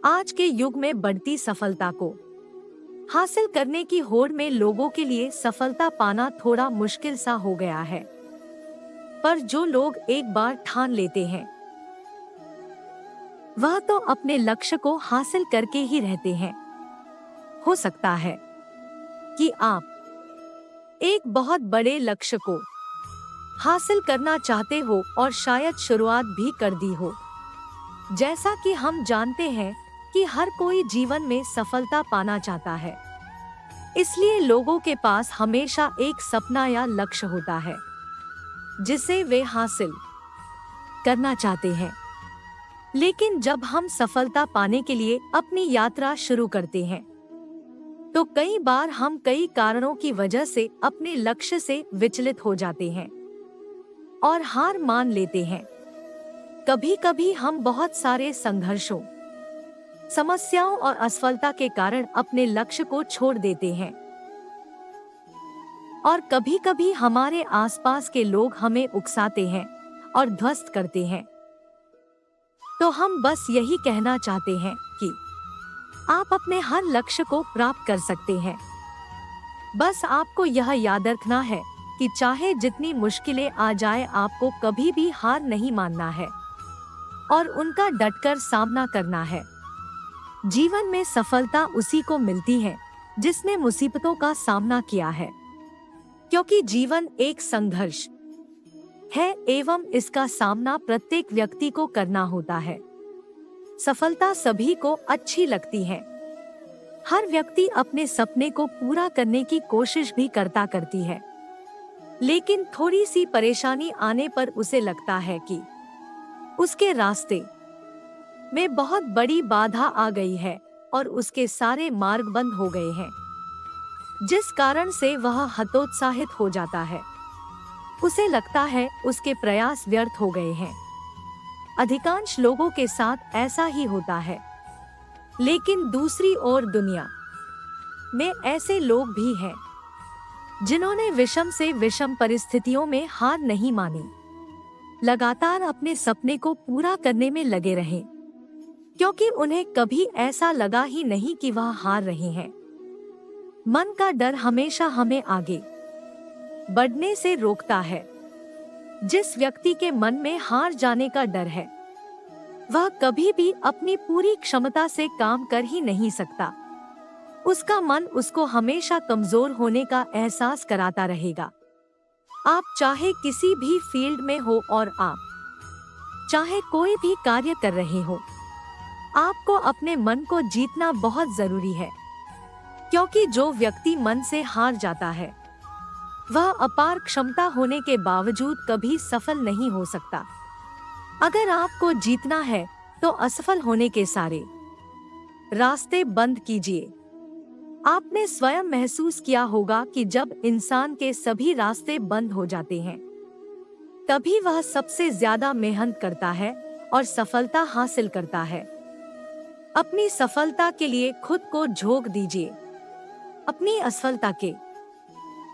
आज के युग में बढ़ती सफलता को हासिल करने की होड़ में लोगों के लिए सफलता पाना थोड़ा मुश्किल सा हो गया है। पर जो लोग एक बार ठान लेते हैं वह तो अपने लक्ष्य को हासिल करके ही रहते हैं। हो सकता है कि आप एक बहुत बड़े लक्ष्य को हासिल करना चाहते हो और शायद शुरुआत भी कर दी हो। जैसा कि हम जानते हैं कि हर कोई जीवन में सफलता पाना चाहता है, इसलिए लोगों के पास हमेशा एक सपना या लक्ष्य होता है जिसे वे हासिल करना चाहते हैं। लेकिन जब हम सफलता पाने के लिए अपनी यात्रा शुरू करते हैं तो कई बार हम कई कारणों की वजह से अपने लक्ष्य से विचलित हो जाते हैं और हार मान लेते हैं। कभी कभी हम बहुत सारे संघर्षों, समस्याओं और असफलता के कारण अपने लक्ष्य को छोड़ देते हैं और कभी कभी हमारे आसपास के लोग हमें उकसाते हैं और ध्वस्त करते हैं। तो हम बस यही कहना चाहते हैं कि आप अपने हर लक्ष्य को प्राप्त कर सकते हैं। बस आपको यह याद रखना है कि चाहे जितनी मुश्किलें आ जाए, आपको कभी भी हार नहीं मानना है और उनका डटकर सामना करना है। जीवन में सफलता उसी को मिलती है जिसने मुसीबतों का सामना किया है, क्योंकि जीवन एक संघर्ष है एवं इसका सामना प्रत्येक व्यक्ति को करना होता है। सफलता सभी को अच्छी लगती है। हर व्यक्ति अपने सपने को पूरा करने की कोशिश भी करती है, लेकिन थोड़ी सी परेशानी आने पर उसे लगता है कि उसके रास्ते में बहुत बड़ी बाधा आ गई है और उसके सारे मार्ग बंद हो गए हैं, जिस कारण से वह हतोत्साहित हो जाता है। उसे लगता है उसके प्रयास व्यर्थ हो गए हैं। अधिकांश लोगों के साथ ऐसा ही होता है, लेकिन दूसरी ओर दुनिया में ऐसे लोग भी हैं जिन्होंने विषम से विषम परिस्थितियों में हार नहीं मानी, लगातार अपने सपने को पूरा करने में लगे रहे, क्योंकि उन्हें कभी ऐसा लगा ही नहीं कि वह हार रहे हैं। मन का डर हमेशा हमें आगे बढ़ने से रोकता है। जिस व्यक्ति के मन में हार जाने का डर है वह कभी भी अपनी पूरी क्षमता से काम कर ही नहीं सकता। उसका मन उसको हमेशा कमजोर होने का एहसास कराता रहेगा। आप चाहे किसी भी फील्ड में हो और आप चाहे कोई भी कार्य कर रहे हो, आपको अपने मन को जीतना बहुत जरूरी है, क्योंकि जो व्यक्ति मन से हार जाता है वह अपार क्षमता होने के बावजूद कभी सफल नहीं हो सकता। अगर आपको जीतना है तो असफल होने के सारे रास्ते बंद कीजिए। आपने स्वयं महसूस किया होगा कि जब इंसान के सभी रास्ते बंद हो जाते हैं तभी वह सबसे ज्यादा मेहनत करता है और सफलता हासिल करता है। अपनी सफलता के लिए खुद को झोंक दीजिए। अपनी असफलता के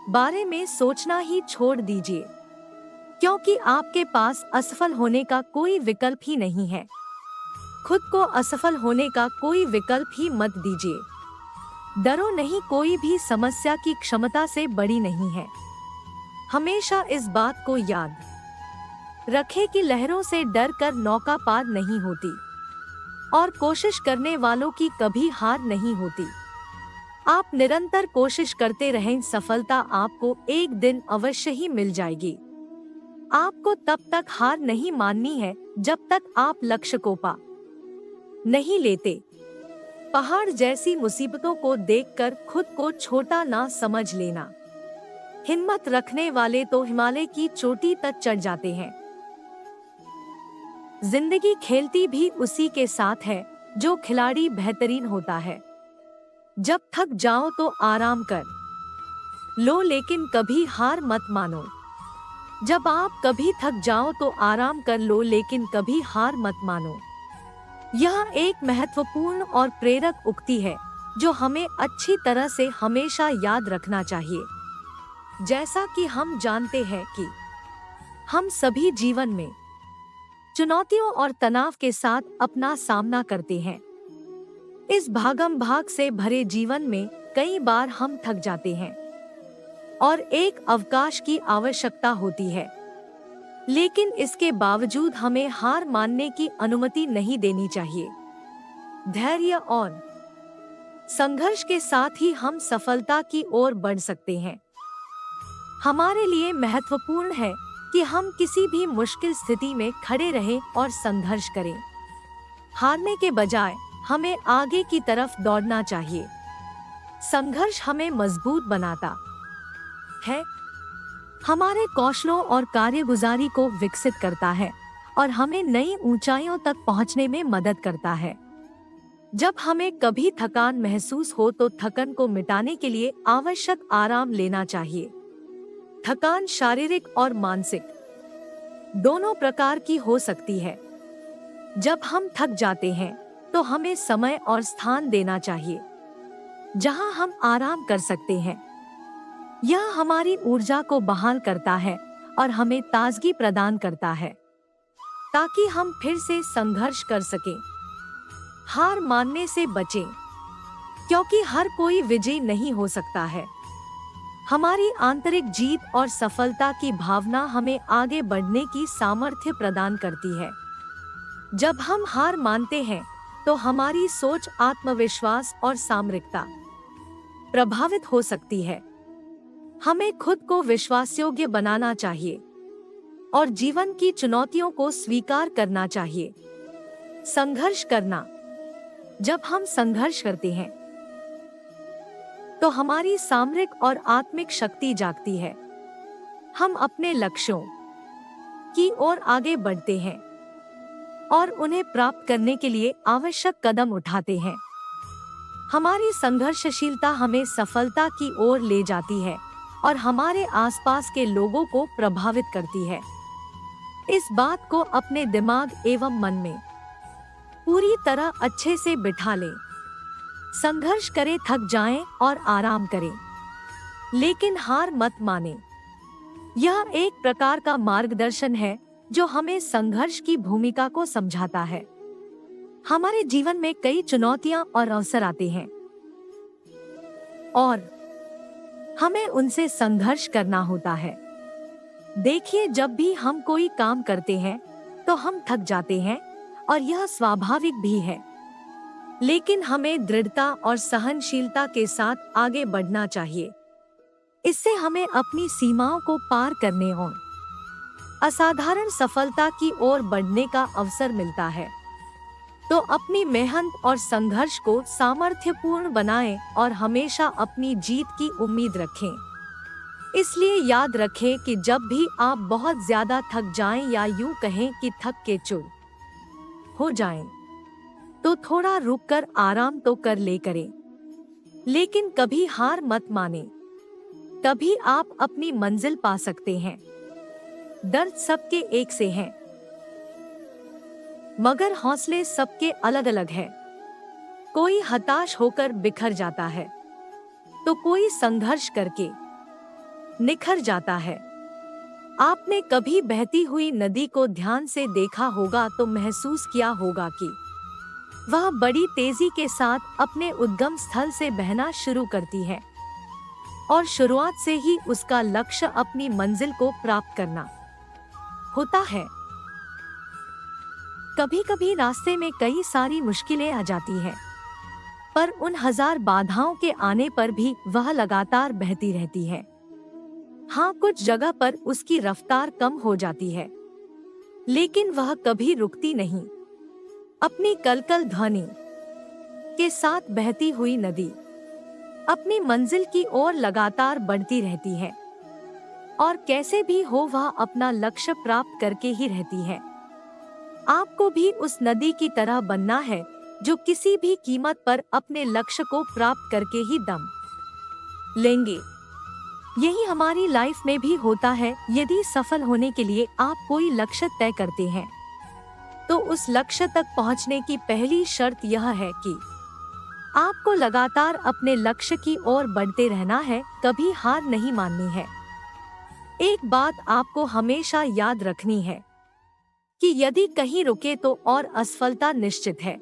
बारे में सोचना ही छोड़ दीजिए, क्योंकि आपके पास असफल होने का कोई विकल्प ही नहीं है। खुद को असफल होने का कोई विकल्प ही मत दीजिए। डरो नहीं, कोई भी समस्या की क्षमता से बड़ी नहीं है। हमेशा इस बात को याद रखें कि लहरों से डर कर नौका पार नहीं होती और कोशिश करने वालों की कभी हार नहीं होती। आप निरंतर कोशिश करते रहें, सफलता आपको एक दिन अवश्य ही मिल जाएगी। आपको तब तक हार नहीं माननी है जब तक आप लक्ष्य को पा नहीं लेते। पहाड़ जैसी मुसीबतों को देखकर खुद को छोटा ना समझ लेना। हिम्मत रखने वाले तो हिमालय की चोटी तक चढ़ जाते हैं। जिंदगी खेलती भी उसी के साथ है जो खिलाड़ी बेहतरीन होता है। जब थक जाओ तो आराम कर लो, लेकिन कभी हार मत मानो। जब आप कभी थक जाओ तो आराम कर लो, लेकिन कभी हार मत मानो। यह एक महत्वपूर्ण और प्रेरक उक्ति है जो हमें अच्छी तरह से हमेशा याद रखना चाहिए। जैसा कि हम जानते हैं कि हम सभी जीवन में चुनौतियों और तनाव के साथ अपना सामना करते हैं, इस भागम भाग से भरे जीवन में कई बार हम थक जाते हैं और एक अवकाश की आवश्यकता होती है। लेकिन इसके बावजूद हमें हार मानने की अनुमति नहीं देनी चाहिए। धैर्य और संघर्ष के साथ ही हम सफलता की ओर बढ़ सकते हैं। हमारे लिए महत्वपूर्ण है कि हम किसी भी मुश्किल स्थिति में खड़े रहें और संघर्ष करें। हारने के बजाय हमें आगे की तरफ दौड़ना चाहिए। संघर्ष हमें मजबूत बनाता है, हमारे कौशलों और कार्यगुजारी को विकसित करता है और हमें नई ऊंचाइयों तक पहुंचने में मदद करता है। जब हमें कभी थकान महसूस हो तो थकन को मिटाने के लिए आवश्यक आराम लेना चाहिए। थकान शारीरिक और मानसिक दोनों प्रकार की हो सकती है। जब हम थक जाते हैं तो हमें समय और स्थान देना चाहिए जहां हम आराम कर सकते हैं। यह हमारी ऊर्जा को बहाल करता है और हमें ताजगी प्रदान करता है ताकि हम फिर से संघर्ष कर सकें। हार मानने से बचें, क्योंकि हर कोई विजयी नहीं हो सकता है। हमारी आंतरिक जीत और सफलता की भावना हमें आगे बढ़ने की सामर्थ्य प्रदान करती है। जब हम हार मानते हैं तो हमारी सोच, आत्मविश्वास और सामरिकता प्रभावित हो सकती है। हमें खुद को विश्वासयोग्य बनाना चाहिए और जीवन की चुनौतियों को स्वीकार करना चाहिए। संघर्ष करना, जब हम संघर्ष करते हैं तो हमारी सामरिक और आत्मिक शक्ति जागती है। हम अपने लक्ष्यों की ओर आगे बढ़ते हैं और उन्हें प्राप्त करने के लिए आवश्यक कदम उठाते हैं। हमारी संघर्षशीलता हमें सफलता की ओर ले जाती है और हमारे आसपास के लोगों को प्रभावित करती है। इस बात को अपने दिमाग एवं मन में पूरी तरह अच्छे से बिठा लें। संघर्ष करें, थक जाएं और आराम करें, लेकिन हार मत मानें। यह एक प्रकार का मार्गदर्शन है जो हमें संघर्ष की भूमिका को समझाता है। हमारे जीवन में कई चुनौतियां और अवसर आते हैं और हमें उनसे संघर्ष करना होता है। देखिए, जब भी हम कोई काम करते हैं तो हम थक जाते हैं और यह स्वाभाविक भी है। लेकिन हमें दृढ़ता और सहनशीलता के साथ आगे बढ़ना चाहिए। इससे हमें अपनी सीमाओं को पार करने और असाधारण सफलता की ओर बढ़ने का अवसर मिलता है। तो अपनी मेहनत और संघर्ष को सामर्थ्यपूर्ण बनाएं और हमेशा अपनी जीत की उम्मीद रखें। इसलिए याद रखें कि जब भी आप बहुत ज्यादा थक जाएं या यूं कहें कि थक के चूर हो जाएं, तो थोड़ा रुककर आराम तो कर ले करें, लेकिन कभी हार मत मानें। तभी आप अपनी मंजिल पा सकते हैं। दर्द सबके एक से हैं, मगर हौसले सबके अलग अलग हैं। कोई हताश होकर बिखर जाता है तो कोई संघर्ष करके निखर जाता है। आपने कभी बहती हुई नदी को ध्यान से देखा होगा तो महसूस किया होगा कि वह बड़ी तेजी के साथ अपने उद्गम स्थल से बहना शुरू करती है और शुरुआत से ही उसका लक्ष्य अपनी मंजिल को प्राप्त करना होता है। कभी कभी रास्ते में कई सारी मुश्किलें आ जाती हैं, पर उन हजार बाधाओं के आने पर भी वह लगातार बहती रहती है। हाँ, कुछ जगह पर उसकी रफ्तार कम हो जाती है, लेकिन वह कभी रुकती नहीं। अपनी कलकल ध्वनि के साथ बहती हुई नदी अपनी मंजिल की ओर लगातार बढ़ती रहती है और कैसे भी हो वह अपना लक्ष्य प्राप्त करके ही रहती है। आपको भी उस नदी की तरह बनना है जो किसी भी कीमत पर अपने लक्ष्य को प्राप्त करके ही दम लेंगे। यही हमारी लाइफ में भी होता है। यदि सफल होने के लिए आप कोई लक्ष्य तय करते हैं तो उस लक्ष्य तक पहुंचने की पहली शर्त यह है कि आपको लगातार अपने लक्ष्य की ओर बढ़ते रहना है, कभी हार नहीं माननी है। एक बात आपको हमेशा याद रखनी है कि यदि कहीं रुके तो और असफलता निश्चित है।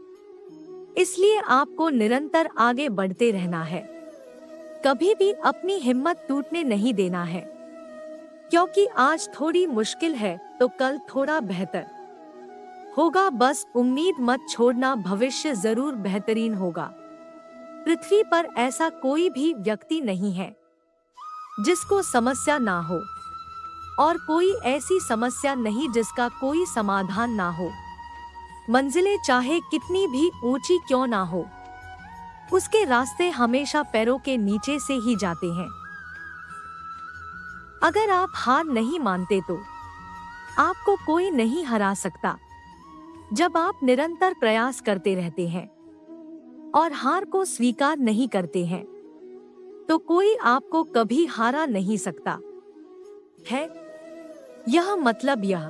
इसलिए आपको निरंतर आगे बढ़ते रहना है। कभी भी अपनी हिम्मत टूटने नहीं देना है, क्योंकि आज थोड़ी मुश्किल है तो कल थोड़ा बेहतर होगा। बस उम्मीद मत छोड़ना, भविष्य जरूर बेहतरीन होगा। पृथ्वी पर ऐसा कोई भी व्यक्ति नहीं है जिसको समस्या ना हो, और कोई ऐसी समस्या नहीं जिसका कोई समाधान ना हो। मंजिलें चाहे कितनी भी ऊंची क्यों ना हो, उसके रास्ते हमेशा पैरों के नीचे से ही जाते हैं। अगर आप हार नहीं मानते तो आपको कोई नहीं हरा सकता। जब आप निरंतर प्रयास करते रहते हैं और हार को स्वीकार नहीं करते हैं, तो कोई आपको कभी हारा नहीं सकता है। यह मतलब यह